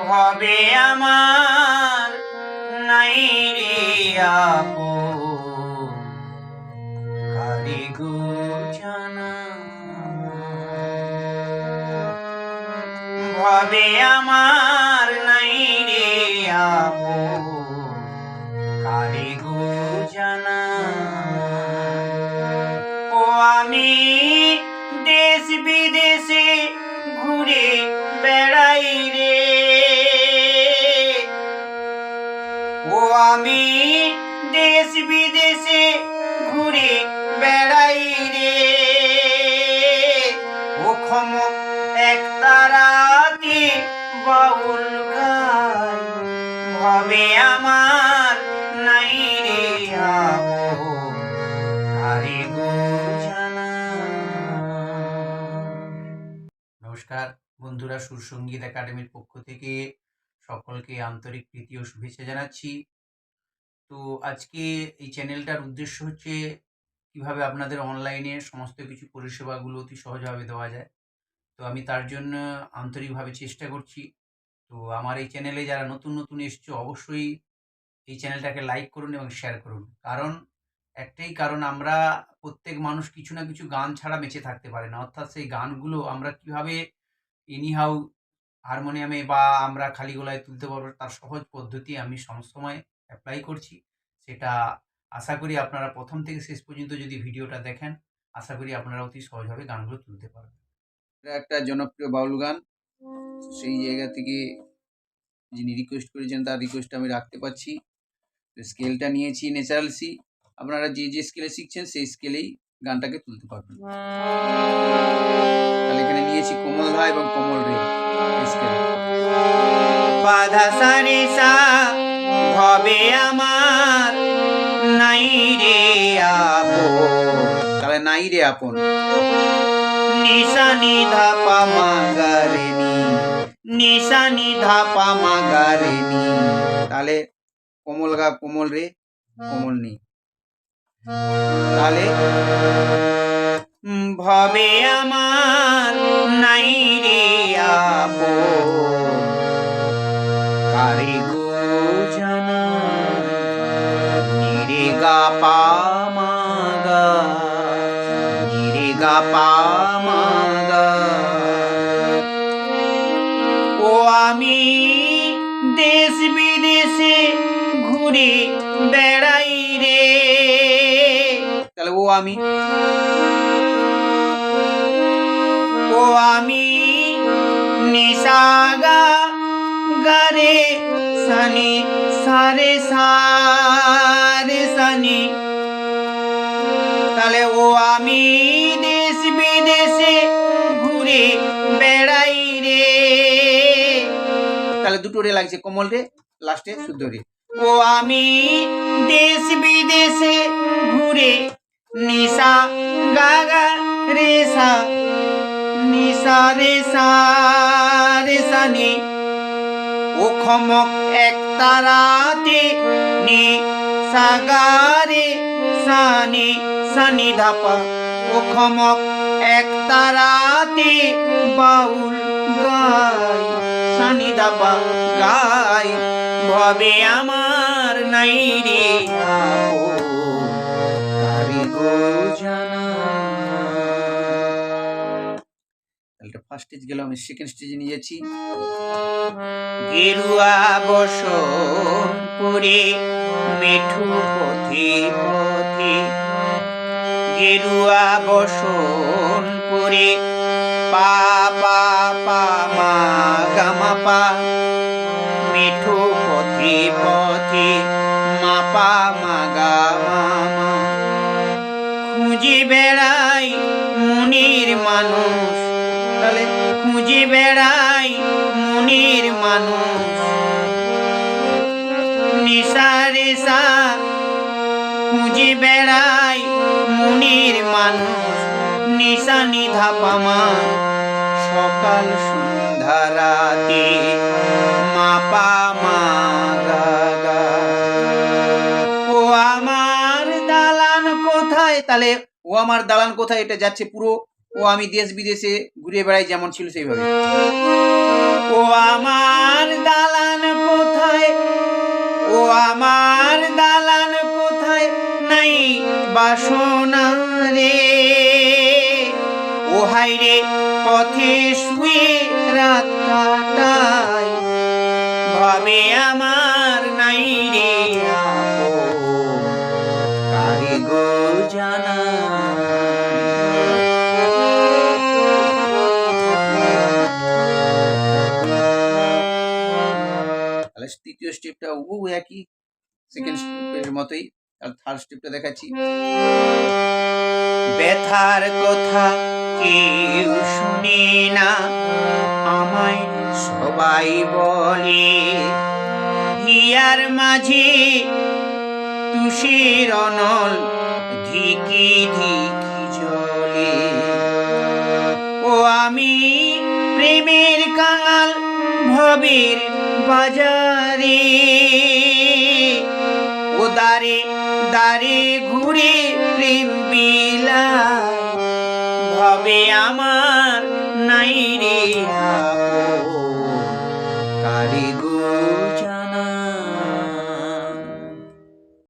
ভবে আমার নাই রে আপন কারে গো জানা। ভবে আমার নাই রে আপন কারে গো জানা। ও আমি দেশ বিদেশে ঘুরে বেড়াই রে, ও আমি দেশ বিদেশে ঘুরে বেড়াই রে। ও খমক এক তারাতে বাউল গাই, ভবে আমার নাই রে আপন কারে গো জানা। নমস্কার বন্ধুরা, সুরসঙ্গীত একাডেমির পক্ষ থেকে সকলকে আন্তরিক প্রীতি ও শুভেচ্ছা জানাচ্ছি। তো আজকে এই চ্যানেলটার উদ্দেশ্য হচ্ছে কিভাবে আপনাদের অনলাইনে সমস্ত কিছু পরিষেবাগুলো অতি সহজভাবে দেওয়া যায়। তো আমি তার জন্য আন্তরিকভাবে চেষ্টা করছি। তো আমার এই চ্যানেলে যারা নতুন নতুন এসছো, অবশ্যই এই চ্যানেলটাকে লাইক করুন এবং শেয়ার করুন। কারণ একটাই কারণ, আমরা প্রত্যেক মানুষ কিছু না কিছু গান ছাড়া বেঁচে থাকতে পারে না। অর্থাৎ সেই গানগুলো আমরা কিভাবে এনিহাউ হারমোনিয়ামে বা আমরা খালি গলায় তুলতে পারবো, তার সহজ পদ্ধতি আমি সবসময় অ্যাপ্লাই করছি। সেটা আশা করি আপনারা প্রথম থেকে শেষ পর্যন্ত যদি ভিডিওটা দেখেন, আশা করি আপনারা অতি সহজভাবে গানগুলো তুলতে পারবেন। এটা একটা জনপ্রিয় বাউল গান। সেই জায়গা থেকে যিনি রিকোয়েস্ট করেছেন তার রিকোয়েস্ট আমি রাখতে পারছি। স্কেলটা নিয়েছি ন্যাচারাল সি। আপনারা যে যে স্কেলে শিখছেন সেই স্কেলেই গানটাকে তুলতে পারবেন। তাহলে এখানে নিয়েছি কোমল ধা এবং কোমল রে স্কেল। বাধা সারে সা ভবে আমার নাই রে আপন, তাহলে নাই রে আপন। নিশা নিধা পা মা গা রে নি, নিশা নিধা পা মা গা রে নি, তাহলে কোমল গা কোমল রে কোমল নি। তাহলে ভবে আমার নাই রে আপন কারে গো জানা। নি রে গা পা মা গা, নি রে গা পা মা গা। ও আমি দেশ বিদেশে ঘুরে বেড়াই রে, তাহলে ও আমি, ও আমি নিশা গা গা রে সানি সারে সারে সানি, তাহলে ও আমি দেশ বিদেশে ঘুরে বেড়াই রে, তাহলে দুটো রে লাগছে, কোমল রে লাস্টে শুদ্ধ রে। ও আমি দেশ বিদেশে ঘুরে নিশা গা গা রে সা, নিশা রে সা রে সা নি। ও খমক এক তারাতে নি সা গা রে সা নি সা নি ধা পা। ও খমক এক তারাতে বাউল গাই, সা নি ধা পা গাই। ভবে আমার নাই রে আপন কারে গো জানা। এটা ফার্স্ট স্টেজ গেল, আমি সেকেন্ড স্টেজে নিয়ে যাচ্ছি। গেরুয়া বসন পরে মেঠু পথে পথে, গেরুয়া বসন পরে পা পা পা মা গা মা পা, মেঠু পথে পথে মা পা মা গা মা মা। খুঁজে বেড়াই মনের মানুষ, তাহলে খুঁজে বেড়াই মনের মানুষ। নিশা রে সা খুঁজে বেড়াই মনের মানুষ। নিশা নিধা পা মা, সকাল সন্ধ্যা রাতে মা পা মা গা গা। ও আমার দালান কোথায়, তাহলে ও আমার দালান কোথায়, এটা যাচ্ছে পুরো ও আমি দেশ বিদেশে ঘুরে বেড়াই যেমন ছিল সেইভাবে। ও আমার দালান বাসনা রে, ও হাই রে পথে শুয়ে রাত কাটাই, ভাবে আমার নাই রে আপন, কারে গো জানাই। তাহলে তৃতীয় স্টেপটা একই, সেকেন্ড স্টেপের মতোই। আর থার্ড স্টেপটা দেখাচ্ছি। ব্যথার কথা কেউ শুনে না, আমায় সবাই বলে, হিয়ার মাঝে তুষের অনল ধিকি ধিকি জলে, ও আমি প্রেমের কাঙাল ভবের বাজারে, ও দারে দারে ঘুরে প্রেম বিলায়, ভবে আমার